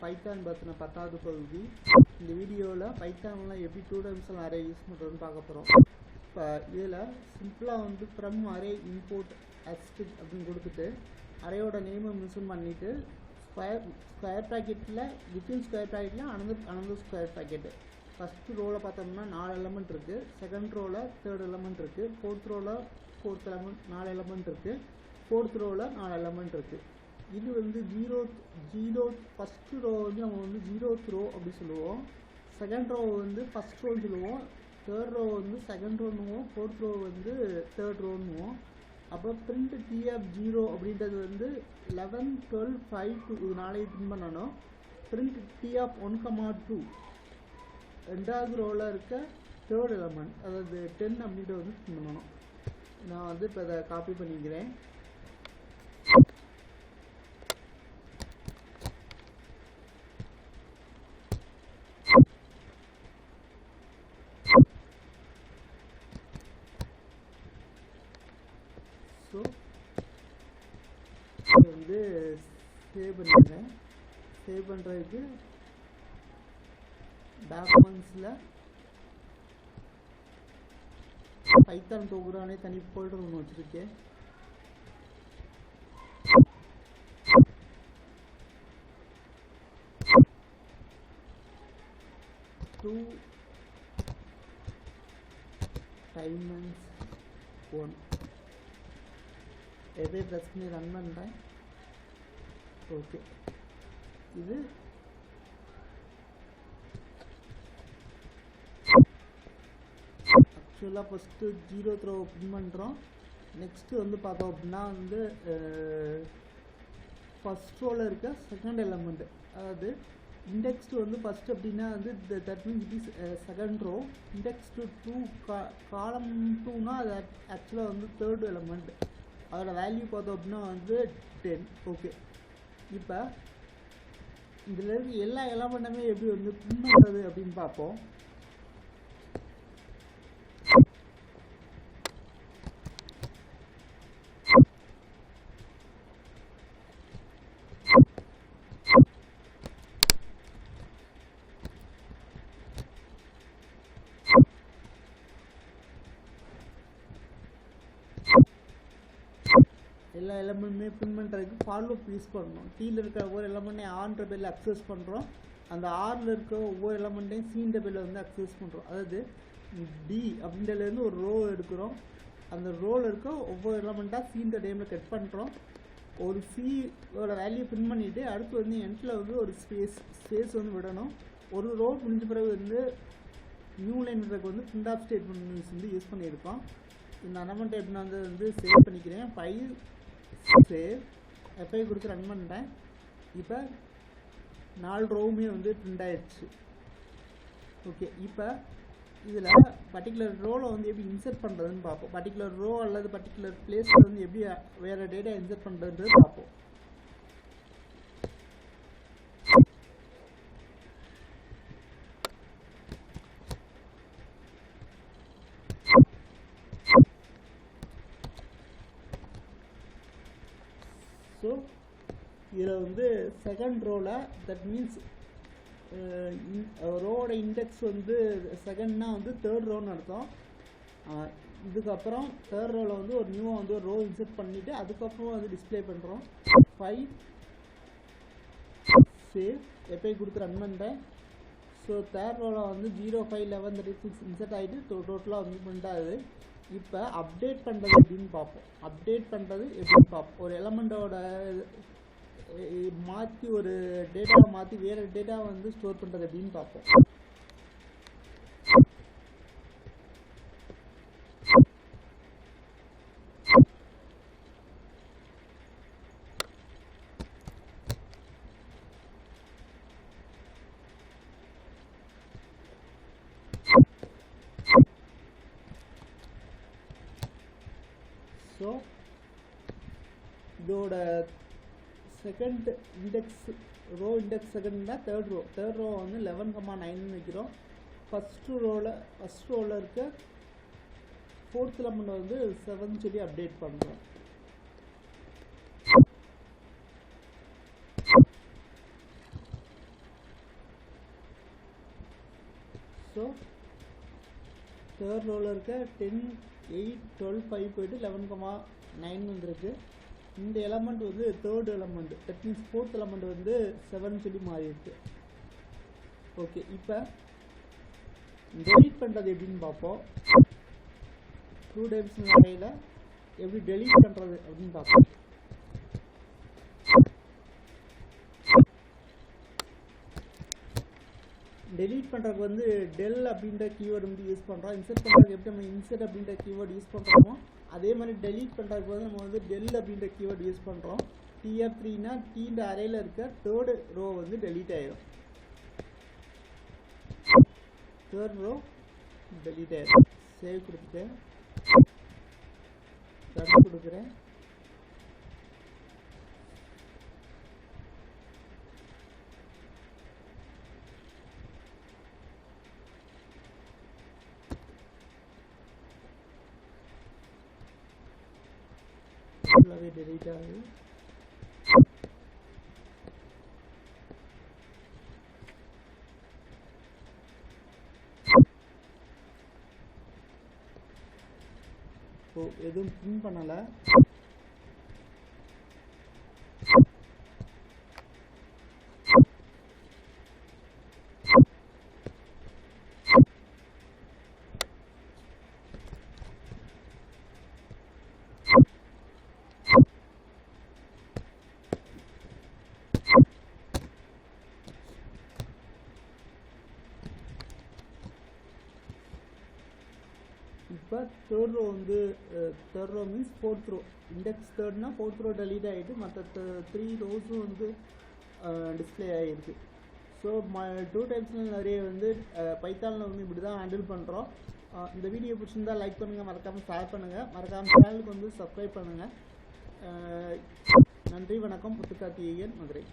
Python பற்றின 10வது பகுதி. இந்த வீடியோவில் பைத்தானில் எப்படி 2 டைமென்ஷனல் அரே யூஸ் பண்ணுறதுன்னு பார்க்க போகிறோம். இப்போ இதில் சிம்பிளாக வந்து ஃப்ரம் அரே இம்போர்ட் அஸ்டிக் அப்படின்னு கொடுத்துட்டு அரேயோட நேமை மென்ஷன் பண்ணிவிட்டு ஸ்கொயர் ப்ராக்கெட்டில் வித்தின் ஸ்கொயர் ப்ராக்கெட்டில் அனதர் ஸ்கொயர் ப்ராக்கெட்டு. ஃபஸ்ட்டு ரோவில் பார்த்தோம்னா 4 எலமெண்ட் இருக்குது, செகண்ட் ரோவில் 3rd எலமெண்ட் இருக்குது, ஃபோர்த் ரோவில் 4th எலமெண்ட் 4 எலமெண்ட் இருக்குது, ஃபோர்த் ரோவில் 4 எலமெண்ட் இருக்குது. இது வந்து ஜீரோ ஃபஸ்ட்டு ரோ வந்து நம்ம வந்து 0th ரோ அப்படி சொல்லுவோம், செகண்ட் ரோ வந்து ஃபஸ்ட் ரோன்னு சொல்லுவோம், தேர்ட் ரோ வந்து செகண்ட் ரோன்னுவோம், ஃபோர்த் ரோ வந்து தேர்ட் ரோன்னுவோம். அப்போ பிரிண்ட் டி ஆஃப் 0 அப்படின்றது வந்து 11, 12, 5, 2 இது 4 பிரிண்ட் பண்ணணும். பிரிண்ட் டி ஆஃப் 1,2 ரெண்டாவது ரோவில் இருக்க 3rd எலமெண்ட் அதாவது 10 அப்படின்றத வந்து பிரிண்ட் பண்ணணும். நான் வந்து இப்போ அதை காப்பி பண்ணிக்கிறேன். ஸோ இது வந்து சேவ் பண்ணிக்கிறேன். சேவ் பண்ணுறதுக்கு டாக்குமெண்ட்ஸில் பைத்தான் ப்ரோக்ராமே தனி ஃபோல்டர் ஒன்று வச்சுருக்கேன். டூ டைமென்ஸ் 1 எதே ப்ரெஸ் பண்ணி ரன் பண்ணுறேன். ஓகே, இது ஆக்சுவலாக ஃபஸ்ட்டு 0th ரோ பிரிண்ட் பண்ணுறோம். நெக்ஸ்ட்டு வந்து பார்த்தோம் அப்படின்னா வந்து ஃபஸ்ட் ரோவில் இருக்க செகண்ட் எலமெண்ட் அதாவது இண்டெக்ஸ் வந்து ஃபஸ்ட்டு அப்படின்னா வந்து that means it is second row. Index 2 column 2னா அது ஆக்சுவலாக வந்து 3rd எலமெண்ட். அதோட வேல்யூ பார்த்தோம் அப்படின்னா வந்து 10. ஓகே, இப்போ இதில் இருக்க எல்லா எலமெண்ட்டுமே எப்படி வந்து பிரிண்ட் பண்ணுறது அப்படின்னு பார்ப்போம். எல்லா எலமெண்ட்டுமே பிரிண்ட் பண்ணுறதுக்கு ஃபார் லூப் யூஸ் பண்ணணும். டீயில் இருக்கிற ஒவ்வொரு எலமெண்ட்டையும் ஆர்ன்ற பேரில் அக்சஸ் பண்ணுறோம், அந்த ஆரில் இருக்க ஒவ்வொரு எலமெண்ட்டையும் சீன்ற பேரில் வந்து அக்சஸ் பண்ணுறோம். அதாவது டி அப்படின்றதுலேருந்து ஒரு ரோ எடுக்கிறோம், அந்த ரோவில் இருக்க ஒவ்வொரு எலமெண்ட்டாக சீன்ற டைமில் கட் பண்ணுறோம். ஒரு சியோட வேல்யூ பிரிண்ட் பண்ணிவிட்டு அடுத்து வந்து எண்டில் வந்து ஒரு ஸ்பேஸ் வந்து விடணும். ஒரு ரோ முடிஞ்ச பிறகு வந்து நியூ லைன் விடுறதுக்கு வந்து பிரிண்ட் ஆஃப் ஸ்டேட்மெண்ட் வந்து யூஸ் பண்ணியிருக்கோம். இந்த எலமெண்ட் எப்படின்னா வந்து சேவ் பண்ணிக்கிறேன். ஃபைல் சேவ் எப்போ கொடுத்து ரன் பண்ணுறேன். இப்போ 4 ரோவுமே வந்து பிரிண்ட் ஆயிடுச்சு. ஓகே, இப்போ இதில் பர்டிகுலர் ரோவில் வந்து எப்படி இன்சர்ட் பண்ணுறதுன்னு பார்ப்போம். பர்டிகுலர் ரோ அல்லது பர்டிகுலர் பிளேஸில் வந்து எப்படி வேறு டேட்டா இன்சர்ட் பண்ணுறதுன்றது பார்ப்போம். ஸோ இதில் வந்து செகண்ட் ரோவில் தட் மீன்ஸ் ரோவோட இண்டெக்ஸ் வந்து செகண்ட்னா வந்து 3rd ரோன்னு அர்த்தம். இதுக்கப்புறம் 3rd ரோவில் வந்து ஒரு நியூவாக வந்து ஒரு ரோ இன்சர்ட் பண்ணிவிட்டு அதுக்கப்புறம் வந்து டிஸ்பிளே பண்ணுறோம். ஃபைல் சேவ் எப்போ கொடுத்து ரன் பண்ணுறேன். ஸோ 3rd ரோவில் வந்து 0, 5, 11, 36 இன்சர்ட் ஆகிட்டு டோட்டலாக வந்து பிரிண்ட் ஆகுது. இப்போ அப்டேட் பண்ணுறது எப்படின்னு பார்ப்போம். அப்டேட் பண்ணுறது எப்படின்னு பார்ப்போம். ஒரு எலமெண்ட்டோட மாற்றி ஒரு டேட்டாவை மாற்றி வேறு டேட்டாவை வந்து ஸ்டோர் பண்ணுறது எப்படின்னு பார்ப்போம். ஸோ இதோட செகண்ட் இண்டெக்ஸ் ரோ இண்டெக்ஸ் செகண்ட்னா 3rd ரோ வந்து 11,9 வைக்கிறோம். ஃபஸ்ட்டு ரோவில் இருக்க 4th எலமெண்ட் வந்து 7 சொல்லி அப்டேட் பண்ணுறோம். ஸோ தேர்ட் ரோவில் இருக்க 10 8 12 5 போயிட்டு 11,9 வந்துருக்கு. இந்த எலமெண்ட் வந்து third element, that means fourth element வந்து 7 சொல்லி மாறி இருக்கு. ஓகே, இப்போ டெலீட் பண்ணுறது எப்படின்னு பார்ப்போம். 2 டைமென்ஷனல் அரேயில் எப்படி டெலீட் பண்ணுறது அப்படின்னு பார்ப்போம். டெலீட் பண்ணுறதுக்கு வந்து டெல் அப்படின்ற கீவேர்டு வந்து யூஸ் பண்ணுறோம். இன்சர்ட் பண்ணுறதுக்கு எப்படி நம்ம இன்சர்ட் அப்படின்ற கீவேர்டு யூஸ் பண்ணுறோமோ அதே மாதிரி டெலீட் பண்ணுறதுக்கு வந்து நம்ம வந்து டெல் அப்படின்ற கீவேர்டு யூஸ் பண்ணுறோம். TF3னா டீன்ற அரேயில் இருக்க தேர்டு ரோ வந்து டெலீட் ஆயிடும். தேர்ட் ரோ டெலீட் ஆயிடும். சேவ் கொடுத்துட்டு ரன் கொடுக்குறேன். ஃபுல்லாகவே டெலீட் ஆகுது. இப்போ எதுவும் பிரிண்ட் பண்ணலை. இப்போ தேர்ட் ரோ வந்து third row means fourth row, index தேர்ட்னா ஃபோர்த் ரோ டெலீட் ஆகிட்டு மற்ற 3 ரோஸும் வந்து டிஸ்பிளே ஆகிருக்கு. ஸோ 2 டைமென்ஷனல் அரே வந்து பைத்தானில் வந்து இப்படி தான் ஹேண்டில் பண்ணுறோம். இந்த வீடியோ பிடிச்சிருந்தா லைக் பண்ணுங்கள், மறக்காமல் ஷேர் பண்ணுங்கள், மறக்காமல் சேனலுக்கு வந்து சப்ஸ்கிரைப் பண்ணுங்கள். நன்றி, வணக்கம். முத்துக்கார்த்திகேயன், மதுரை.